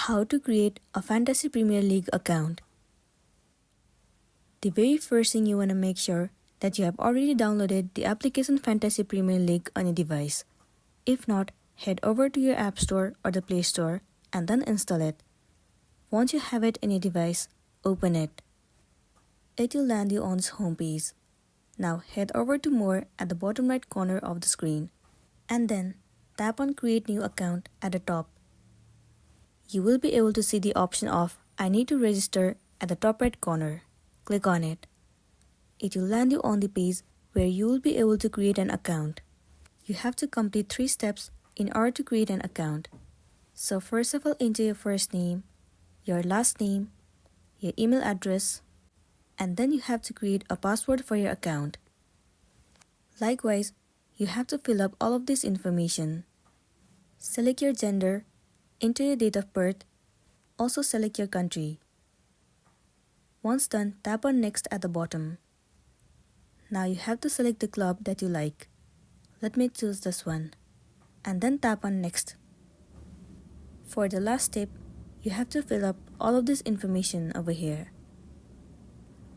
How to create a Fantasy Premier League account. The very first thing you want to make sure that you have already downloaded the application Fantasy Premier League on your device. If not, head over to your App Store or the Play Store and then install it. Once you have it in your device, open it. It will land you on its homepage. Now head over to More at the bottom right corner of the screen and then tap on Create New Account at the top. You will be able to see the option of I need to register at the top right corner. Click on it. It will land you on the page where you will be able to create an account. You have to complete 3 steps in order to create an account. So first of all, enter your first name, your last name, your email address, and then you have to create a password for your account. Likewise, you have to fill up all of this information. Select your gender, enter your date of birth, also select your country. Once done, tap on Next at the bottom. Now you have to select the club that you like. Let me choose this one. And then tap on Next. For the last step, you have to fill up all of this information over here.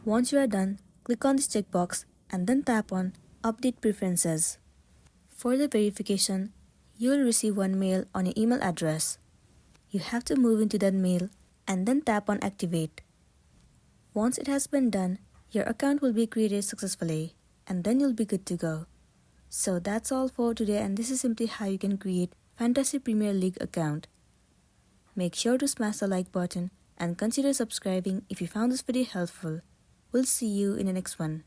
Once you are done, click on this checkbox and then tap on Update Preferences. For the verification, you will receive one mail on your email address. You have to move into that mail and then tap on Activate. Once it has been done, your account will be created successfully and then you'll be good to go. So that's all for today, and this is simply how you can create Fantasy Premier League account. Make sure to smash the like button and consider subscribing if you found this video helpful. We'll see you in the next one.